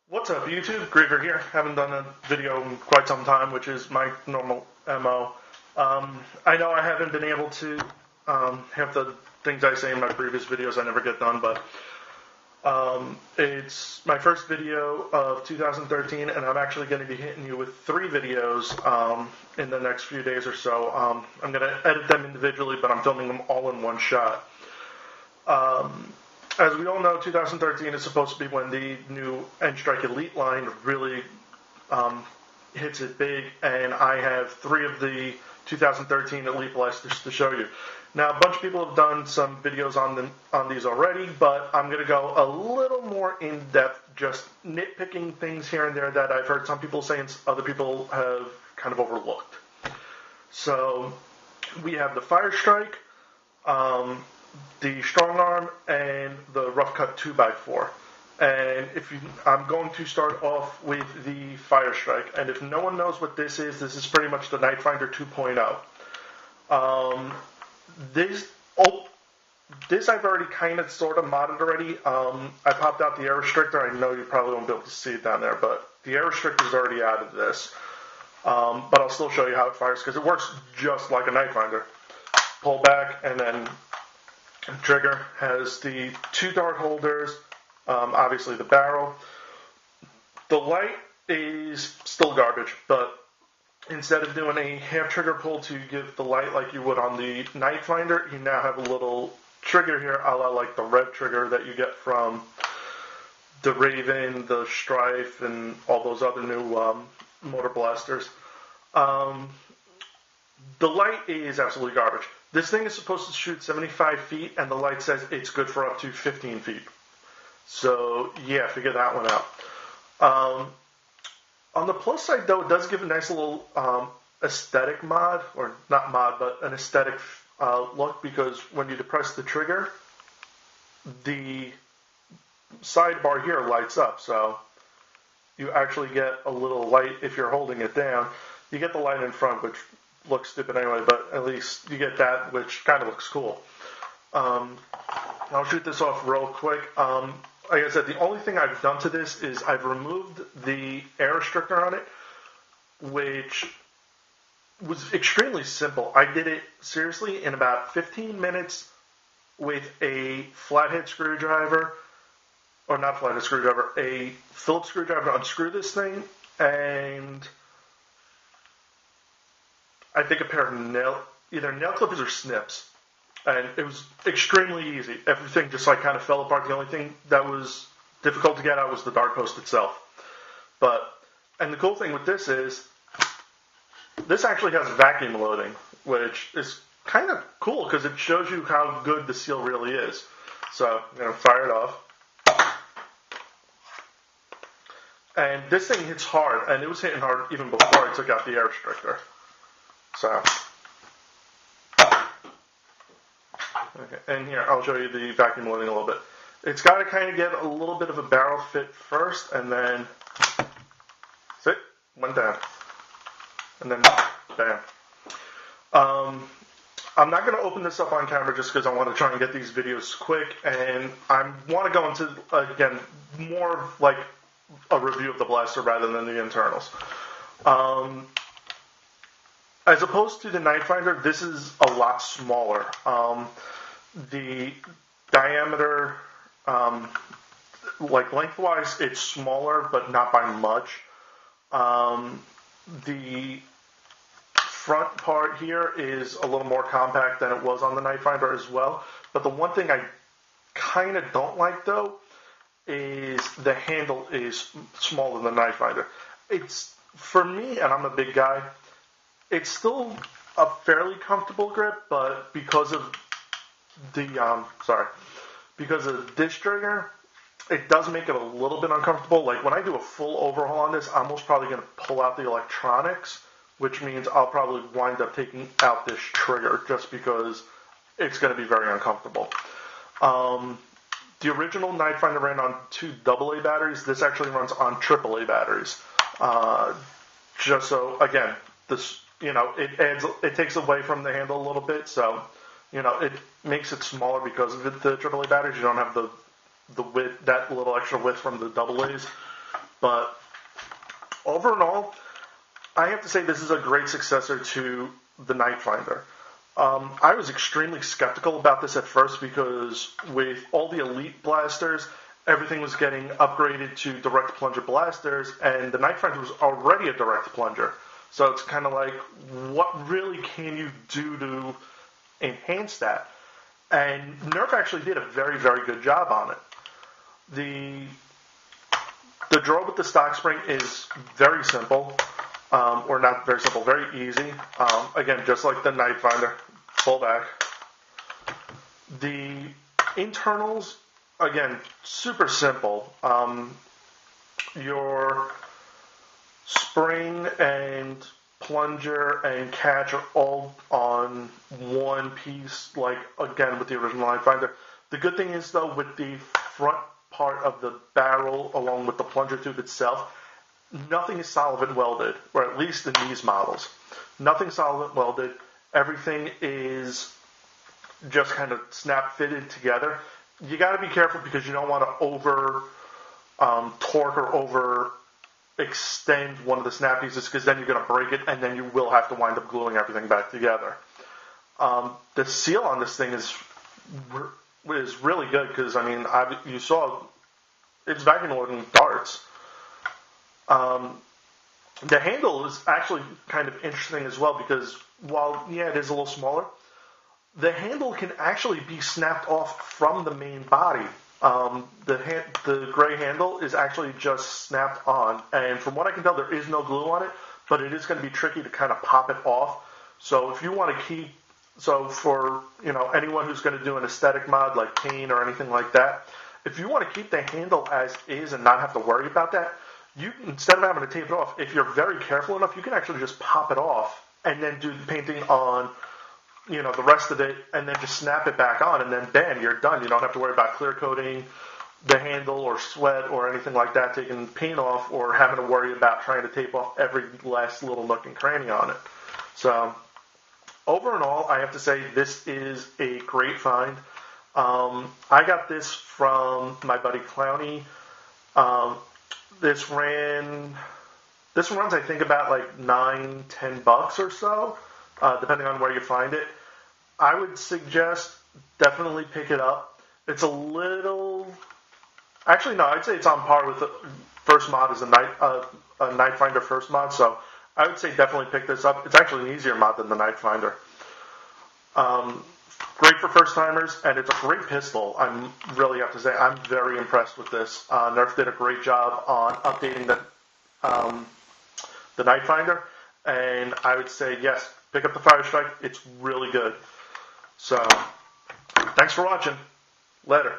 What's up, YouTube? Griever here. Haven't done a video in quite some time, which is my normal MO. I know I haven't been able to have the things I say in my previous videos I never get done, but it's my first video of 2013, and I'm actually going to be hitting you with 3 videos in the next few days or so. I'm going to edit them individually, but I'm filming them all in one shot. As we all know, 2013 is supposed to be when the new Firestrike Elite line really hits it big, and I have 3 of the 2013 Elite blasters to show you. Now, a bunch of people have done some videos on these already, but I'm going to go a little more in-depth, just nitpicking things here and there that I've heard some people say and other people have kind of overlooked. So, we have the Firestrike, the strong arm, and the rough cut 2x4. And I'm going to start off with the Firestrike. And if no one knows what this is pretty much the Nightfinder 2.0. This I've already kind of sort of modded already. I popped out the air restrictor. I know you probably won't be able to see it down there, but the air restrictor is already out of this. But I'll still show you how it fires because it works just like a Nightfinder. Pull back, and then trigger has the 2 dart holders, obviously the barrel. The light is still garbage, but instead of doing a half trigger pull to give the light like you would on the Nightfinder, you now have a little trigger here, a la like the red trigger that you get from the Raven, the Strife, and all those other new motor blasters. The light is absolutely garbage. This thing is supposed to shoot 75 feet, and the light says it's good for up to 15 feet. So, yeah, figure that one out. On the plus side, though, it does give a nice little aesthetic mod, or not mod, but an aesthetic look, because when you depress the trigger, the sidebar here lights up. So, you actually get a little light if you're holding it down. You get the light in front, which looks stupid anyway, but at least you get that, which kind of looks cool. I'll shoot this off real quick. Like I said, the only thing I've done to this is I've removed the air restrictor on it, which was extremely simple. I did it, seriously, in about 15 minutes with a flathead screwdriver, or not flathead screwdriver, a Phillips screwdriver to unscrew this thing, and I think a pair of either nail clippers or snips. And it was extremely easy. Everything just like kind of fell apart. The only thing that was difficult to get out was the dart post itself. And the cool thing with this is, this actually has vacuum loading, which is kind of cool because it shows you how good the seal really is. So I'm going to fire it off. And this thing hits hard, and it was hitting hard even before I took out the air restrictor. So, okay, and here, I'll show you the vacuum loading a little bit. It's got to kind of get a little bit of a barrel fit first, and then, see, went down, and then, bam. I'm not going to open this up on camera just because I want to try and get these videos quick, and I want to go into, again, more like a review of the blaster rather than the internals. As opposed to the Nightfinder, this is a lot smaller. The diameter, like lengthwise, it's smaller, but not by much. The front part here is a little more compact than it was on the Nightfinder as well. But the one thing I kind of don't like, though, is the handle is smaller than the Nightfinder. It's, for me, and I'm a big guy, it's still a fairly comfortable grip, but because of the disc trigger, it does make it a little bit uncomfortable. Like when I do a full overhaul on this, I'm most probably going to pull out the electronics, which means I'll probably wind up taking out this trigger just because it's going to be very uncomfortable. The original Nightfinder ran on 2 AA batteries. This actually runs on AAA batteries. Just so, again, this, it takes away from the handle a little bit, so, it makes it smaller because of the AAA batteries. You don't have the width, that little extra width from the AA's. But overall, I have to say this is a great successor to the Night Finder. I was extremely skeptical about this at first because with all the elite blasters, everything was getting upgraded to direct plunger blasters, and the Night Finder was already a direct plunger. So it's kind of like, what really can you do to enhance that? And Nerf actually did a very, very good job on it. The draw with the stock spring is very simple. Or not very simple, very easy. Again, just like the Night Finder, pull back. The internals, again, super simple. Your spring and plunger and catch are all on one piece, like, again, with the original Night Finder. The good thing is, though, with the front part of the barrel, along with the plunger tube itself, nothing is solvent welded, or at least in these models. Nothing solvent welded. Everything is just kind of snap fitted together. You got to be careful because you don't want to over torque or over extend one of the snap pieces, because then you're going to break it and then you will have to wind up gluing everything back together. The seal on this thing is really good because, I mean, you saw it's vacuum loading darts. The handle is actually kind of interesting as well because while, yeah, it is a little smaller, the handle can actually be snapped off from the main body. The gray handle is actually just snapped on, and from what I can tell, there is no glue on it, but it is going to be tricky to kind of pop it off. So if you want to keep, so for, you know, anyone who's going to do an aesthetic mod like paint or anything like that, if you want to keep the handle as is and not have to worry about that, you, instead of having to tape it off, if you're very careful enough, you can actually just pop it off and then do the painting on, you know, the rest of it, and then just snap it back on, and then bam, you're done. You don't have to worry about clear coating the handle or sweat or anything like that, taking paint off, or having to worry about trying to tape off every last little nook and cranny on it. So, over and all, I have to say this is a great find. I got this from my buddy Clowney. This runs, I think, about like $9-10 or so, depending on where you find it. I would suggest definitely pick it up. It's a little, actually no, I'd say it's on par with the first mod as a Night Finder first mod. So I would say definitely pick this up. It's actually an easier mod than the Night Finder. Great for first timers, and it's a great pistol. I really have to say I'm very impressed with this. Nerf did a great job on updating the Night Finder, and I would say yes, pick up the Firestrike. It's really good. So, thanks for watching. Later.